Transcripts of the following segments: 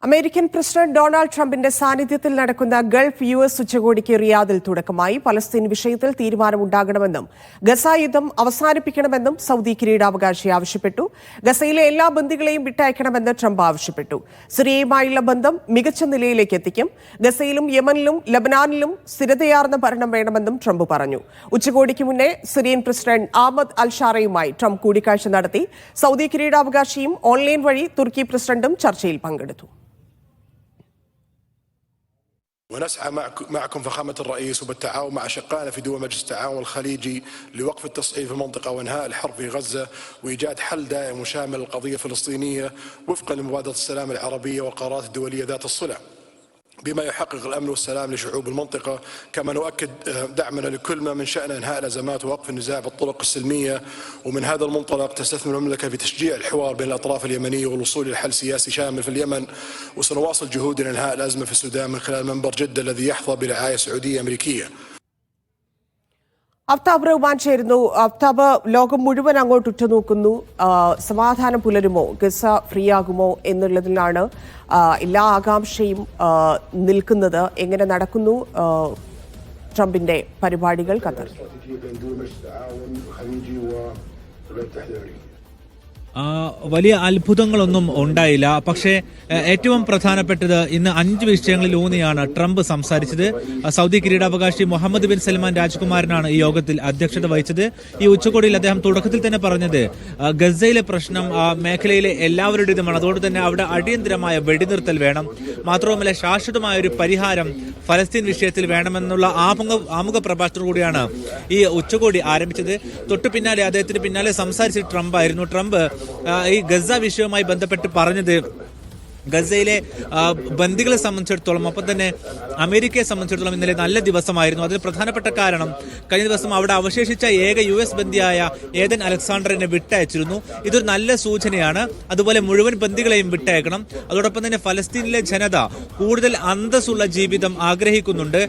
American president Donald ട്രംപിന്റെ സാന്നിധ്യത്തിൽ നടക്കുന്ന ഗൾഫ് US ഉച്ചകോടിക്ക് റിയാദിൽ തുടക്കമായി. പലസ്തീൻ വിഷയത്തിൽ തീരുമാനമുണ്ടാകണമെന്നും ഗസ യുദ്ധം അവസാനിപ്പിക്കണമെന്നും സൗദി കിരീടാവകാശി ആവശ്യപ്പെട്ടു. ഗസയിലെ എല്ലാ ബന്ദികളെയും വിട്ടയക്കണമെന്ന് ട്രംപ് ആവശ്യപ്പെട്ടു. സിറിയയുമായുള്ള ബന്ധം മികച്ച നിലയിലേക്ക് എത്തിക്കും. ഗസയിലും യമനിലും ലബനാനിലും സ്ഥിരതയാർന്ന ഭരണം വേണമെന്നും ട്രംപ് പറഞ്ഞു. ഉച്ചകോടിക്ക് മുന്നേ സിറിയൻ പ്രസിഡന്റ് അഹമ്മദ് അൽ ഷാറയുമായി ട്രംപ് കൂടിക്കാഴ്ച നടത്തി. സൗദി കിരീടാവകാശിയും ഓൺലൈൻ വഴി തുർക്കി പ്രസിഡന്റും ചർച്ചയിൽ പങ്കെടുത്തു. ونسعى معكم فخامة الرئيس وبالتعاون مع أشقائنا في دول مجلس التعاون الخليجي لوقف التصعيد في المنطقة وإنهاء الحرب في غزة وإيجاد حل دائم وشامل للقضية الفلسطينية وفقا لمبادرة السلام العربية والقرارات الدولية ذات الصلة بما يحقق الأمن والسلام لشعوب المنطقة. كما نؤكد دعمنا لكل ما من شأنه إنهاء الأزمات ووقف النزاع بالطرق السلمية. ومن هذا المنطلق تستثمر المملكة في تشجيع الحوار بين الأطراف اليمنية والوصول إلى حل سياسي شامل في اليمن. وسنواصل جهودنا لإنهاء الأزمة في السودان من خلال منبر جدة الذي يحظى برعاية سعودية أمريكية. അഫ്താബ് റഹ്മാൻ ചേരുന്നു. അഫ്താബ്, ലോകം മുഴുവൻ അങ്ങോട്ട് ഉറ്റുനോക്കുന്നു. സമാധാനം പുലരുമോ, ഗസ ഫ്രീ ആകുമോ എന്നുള്ളതിലാണ് എല്ലാ ആകാംക്ഷയും നിൽക്കുന്നത്. എങ്ങനെ നടക്കുന്നു ട്രംപിന്റെ പരിപാടികൾ ഖത്തറിൽ? വലിയ അത്ഭുതങ്ങളൊന്നും ഉണ്ടായില്ല. പക്ഷേ ഏറ്റവും പ്രധാനപ്പെട്ടത് ഇന്ന് 5 വിഷയങ്ങളിൽ ഊന്നിയാണ് ട്രംപ് സംസാരിച്ചത്. സൗദി കിരീടാവകാശി മുഹമ്മദ് ബിൻ സൽമാൻ രാജകുമാരനാണ് ഈ യോഗത്തിൽ അധ്യക്ഷത വഹിച്ചത്. ഈ ഉച്ചകോടിയിൽ അദ്ദേഹം തുടക്കത്തിൽ തന്നെ പറഞ്ഞത് ഗസയിലെ പ്രശ്നം മേഖലയിലെ എല്ലാവരുടേതുമാണ്. അതുകൊണ്ട് തന്നെ അവിടെ അടിയന്തരമായ വെടിനിർത്തൽ വേണം. മാത്രവുമല്ല, ശാശ്വതമായ ഒരു പരിഹാരം ഫലസ്തീൻ വിഷയത്തിൽ വേണമെന്നുള്ള ആമുഖ പ്രഭാഷണത്തോടു കൂടിയാണ് ഈ ഉച്ചകോടി ആരംഭിച്ചത്. തൊട്ടു പിന്നാലെ അദ്ദേഹത്തിന് പിന്നാലെ സംസാരിച്ച ട്രംപ് ആയിരുന്നു. ട്രംപ് ഈ ഗസ വിഷയവുമായി ബന്ധപ്പെട്ട് പറഞ്ഞത് ഗസയിലെ ബന്ദികളെ സംബന്ധിച്ചിടത്തോളം, ഒപ്പം തന്നെ അമേരിക്കയെ സംബന്ധിച്ചിടത്തോളം ഇന്നലെ നല്ല ദിവസമായിരുന്നു. അതിന് പ്രധാനപ്പെട്ട കാരണം കഴിഞ്ഞ ദിവസം അവിടെ അവശേഷിച്ച ഏക US ബന്ദിയായ ഏദൻ അലക്സാണ്ടറിനെ വിട്ടയച്ചിരുന്നു. ഇതൊരു നല്ല സൂചനയാണ്. അതുപോലെ മുഴുവൻ ബന്ദികളെയും വിട്ടയക്കണം. അതോടൊപ്പം തന്നെ ഫലസ്തീനിലെ ജനത കൂടുതൽ അന്തസ്സുള്ള ജീവിതം ആഗ്രഹിക്കുന്നുണ്ട്.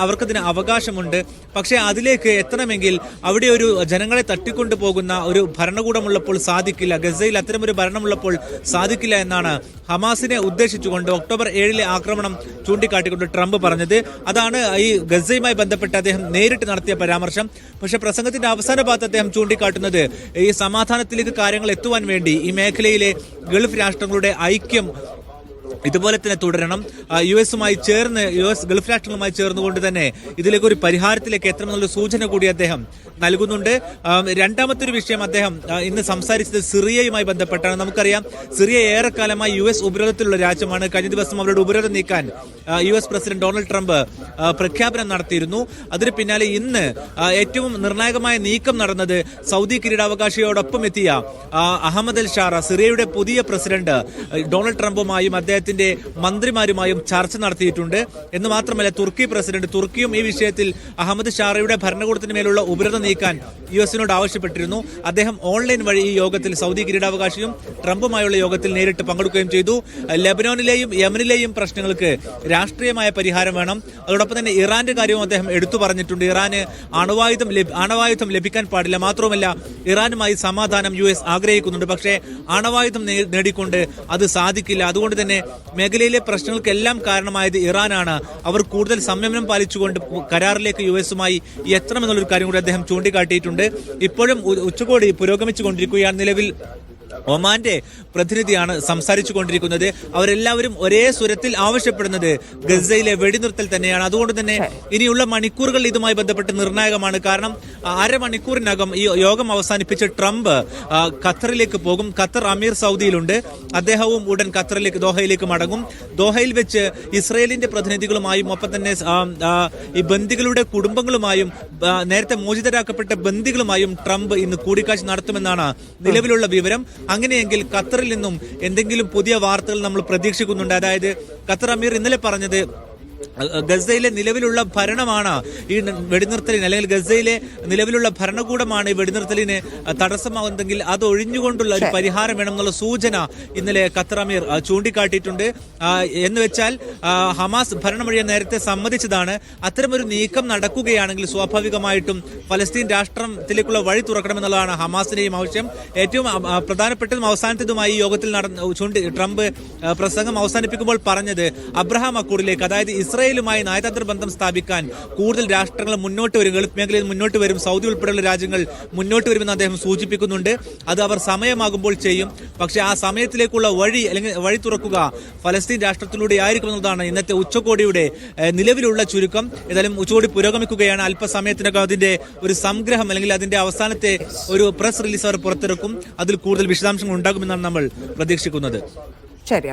അവർക്കതിന് അവകാശമുണ്ട്. പക്ഷേ അതിലേക്ക് എത്തണമെങ്കിൽ അവിടെ ഒരു ജനങ്ങളെ തട്ടിക്കൊണ്ടു പോകുന്ന ഒരു ഭരണകൂടമുള്ളപ്പോൾ സാധിക്കില്ല. ഗസയിൽ അത്തരമൊരു ഭരണമുള്ളപ്പോൾ സാധിക്കില്ല എന്നാണ് ഹമാസിനെ ഉദ്ദേശിച്ചുകൊണ്ട് ഒക്ടോബർ 7 ആക്രമണം ചൂണ്ടിക്കാട്ടിക്കൊണ്ട് ട്രംപ് പറഞ്ഞത്. അതാണ് ഈ ഗസയുമായി ബന്ധപ്പെട്ട് അദ്ദേഹം നേരിട്ട് നടത്തിയ പരാമർശം. പക്ഷേ പ്രസംഗത്തിന്റെ അവസാന ഭാഗത്ത് അദ്ദേഹം ചൂണ്ടിക്കാട്ടുന്നത് ഈ സമാധാനത്തിലേക്ക് കാര്യങ്ങൾ എത്തുവാൻ വേണ്ടി ഈ മേഖലയിലെ ഗൾഫ് രാഷ്ട്രങ്ങളുടെ ഐക്യം ഇതുപോലെ തന്നെ തുടരണം. US ഗൾഫ് രാഷ്ട്രങ്ങളുമായി ചേർന്നുകൊണ്ട് തന്നെ ഇതിലേക്ക് ഒരു പരിഹാരത്തിലേക്ക് എത്തണമെന്നുള്ള സൂചന കൂടി അദ്ദേഹം നൽകുന്നുണ്ട്. രണ്ടാമത്തെ ഒരു വിഷയം അദ്ദേഹം ഇന്ന് സംസാരിച്ചത് സിറിയയുമായി ബന്ധപ്പെട്ടാണ്. നമുക്കറിയാം, സിറിയ ഏറെക്കാലമായി US ഉപരോധത്തിലുള്ള രാജ്യമാണ്. കഴിഞ്ഞ ദിവസം അവരുടെ ഉപരോധം നീക്കാൻ US പ്രസിഡന്റ് ഡൊണാൾഡ് ട്രംപ് പ്രഖ്യാപനം നടത്തിയിരുന്നു. അതിന് പിന്നാലെ ഇന്ന് ഏറ്റവും നിർണായകമായ നീക്കം നടന്നത് സൗദി കിരീടാവകാശിയോടൊപ്പം എത്തിയ അഹമ്മദ് അൽ ഷാറ, സിറിയയുടെ പുതിയ പ്രസിഡന്റ്, ഡൊണാൾഡ് ട്രംപുമായും അദ്ദേഹത്തിന്റെ മന്ത്രിമാരുമായും ചർച്ച നടത്തിയിട്ടുണ്ട്. എന്ന് മാത്രമല്ല, തുർക്കിയും ഈ വിഷയത്തിൽ അഹമ്മദ് ഷാറയുടെ ഭരണകൂടത്തിന് മേലുള്ള ഉപരോധം നീക്കാൻ US-നോട് ആവശ്യപ്പെട്ടിരുന്നു. അദ്ദേഹം ഓൺലൈൻ വഴി ഈ യോഗത്തിൽ, സൗദി കിരീടാവകാശിയും ട്രംപുമായുള്ള യോഗത്തിൽ നേരിട്ട് പങ്കെടുക്കുകയും ചെയ്തു. ലബനോനിലെയും യമനിലെയും പ്രശ്നങ്ങൾക്ക് രാഷ്ട്രീയമായ പരിഹാരം വേണം. അതോടൊപ്പം തന്നെ ഇറാന്റെ കാര്യവും അദ്ദേഹം എടുത്തു പറഞ്ഞിട്ടുണ്ട്. ഇറാന് ആണവായുധം ലഭിക്കാൻ പാടില്ല. മാത്രവുമല്ല, ഇറാനുമായി സമാധാനം US ആഗ്രഹിക്കുന്നുണ്ട്. പക്ഷേ ആണവായുധം നേടിക്കൊണ്ട് അത് സാധിക്കില്ല. അതുകൊണ്ട് തന്നെ മേഖലയിലെ പ്രശ്നങ്ങൾക്കെല്ലാം കാരണമായത് ഇറാനാണ്. അവർ കൂടുതൽ സംയമനം പാലിച്ചുകൊണ്ട് കരാറിലേക്ക് US-മായി എത്തണമെന്നുള്ളൊരു കാര്യം കൂടി അദ്ദേഹം ചൂണ്ടിക്കാട്ടിയിട്ടുണ്ട്. ഇപ്പോഴും ഉച്ചകോടി പുരോഗമിച്ചുകൊണ്ടിരിക്കുകയാണ്. നിലവിൽ ഒമാന്റെ പ്രതിനിധിയാണ് സംസാരിച്ചു കൊണ്ടിരിക്കുന്നത്. അവരെല്ലാവരും ഒരേ സ്വരത്തിൽ ആവശ്യപ്പെടുന്നത് ഗസയിലെ വെടിനിർത്തൽ തന്നെയാണ്. അതുകൊണ്ട് തന്നെ ഇനിയുള്ള മണിക്കൂറുകൾ ഇതുമായി ബന്ധപ്പെട്ട് നിർണായകമാണ്. കാരണം അരമണിക്കൂറിനകം ഈ യോഗം അവസാനിപ്പിച്ച് ട്രംപ് ഖത്തറിലേക്ക് പോകും. ഖത്തർ അമീർ സൗദിയിലുണ്ട്. അദ്ദേഹവും ഉടൻ ദോഹയിലേക്ക് മടങ്ങും. ദോഹയിൽ വെച്ച് ഇസ്രയേലിന്റെ പ്രതിനിധികളുമായും ഒപ്പം തന്നെ ഈ ബന്ദികളുടെ കുടുംബങ്ങളുമായും നേരത്തെ മോചിതരാക്കപ്പെട്ട ബന്ദികളുമായും ട്രംപ് ഇന്ന് കൂടിക്കാഴ്ച നടത്തുമെന്നാണ് നിലവിലുള്ള വിവരം. അങ്ങനെയെങ്കിൽ ഖത്തറിൽ നിന്നും എന്തെങ്കിലും പുതിയ വാർത്തകൾ നമ്മൾ പ്രതീക്ഷിക്കുന്നുണ്ട്. അതായത് ഖത്തർ അമീർ ഇന്നലെ പറഞ്ഞത് ഗസയിലെ നിലവിലുള്ള ഭരണമാണ് ഈ വെടിനിർത്തലിന്, അല്ലെങ്കിൽ ഗസയിലെ നിലവിലുള്ള ഭരണകൂടമാണ് ഈ വെടിനിർത്തലിന് തടസ്സമാകുന്നതെങ്കിൽ അത് ഒഴിഞ്ഞുകൊണ്ടുള്ള ഒരു പരിഹാരം വേണമെന്നുള്ള സൂചന ഇന്നലെ ഖത്തർ അമീർ ചൂണ്ടിക്കാട്ടിയിട്ടുണ്ട്. എന്ന് വെച്ചാൽ ഹമാസ് ഭരണമൊഴിയാൻ നേരത്തെ സമ്മതിച്ചതാണ്. അത്തരമൊരു നീക്കം നടക്കുകയാണെങ്കിൽ സ്വാഭാവികമായിട്ടും ഫലസ്തീൻ രാഷ്ട്രത്തിലേക്കുള്ള വഴി തുറക്കണമെന്നുള്ളതാണ് ഹമാസിന്റെയും ആവശ്യം. ഏറ്റവും പ്രധാനപ്പെട്ടതും അവസാനത്തേതുമായി ഈ യോഗത്തിൽ ട്രംപ് പ്രസംഗം അവസാനിപ്പിക്കുമ്പോൾ പറഞ്ഞത് അബ്രഹാം അക്കൂറിലേക്ക്, അതായത് ഇസ്രായേലുമായി നയതന്ത്ര ബന്ധം സ്ഥാപിക്കാൻ കൂടുതൽ രാഷ്ട്രങ്ങൾ മുന്നോട്ട് വരും, ഗൾഫ് മേഖലയിൽ മുന്നോട്ട് വരും, സൗദി ഉൾപ്പെടെയുള്ള രാജ്യങ്ങൾ മുന്നോട്ട് വരുമെന്ന് അദ്ദേഹം സൂചിപ്പിക്കുന്നുണ്ട്. അത് അവർ സമയമാകുമ്പോൾ ചെയ്യും. പക്ഷേ ആ സമയത്തിലേക്കുള്ള വഴി, അല്ലെങ്കിൽ വഴി തുറക്കുക ഫലസ്തീൻ രാഷ്ട്രത്തിലൂടെ ആയിരിക്കുമെന്നതാണ് ഇന്നത്തെ ഉച്ചകോടിയുടെ നിലവിലുള്ള ചുരുക്കം. ഏതായാലും ഉച്ചകോടി പുരോഗമിക്കുകയാണ്. അല്പസമയത്തിനകം അതിന്റെ ഒരു സംഗ്രഹം, അല്ലെങ്കിൽ അതിന്റെ അവസാനത്തെ ഒരു പ്രസ് റിലീസ് അവർ പുറത്തിറക്കും. അതിൽ കൂടുതൽ വിശദാംശങ്ങൾ ഉണ്ടാകുമെന്നാണ് നമ്മൾ പ്രതീക്ഷിക്കുന്നത്. ശരി.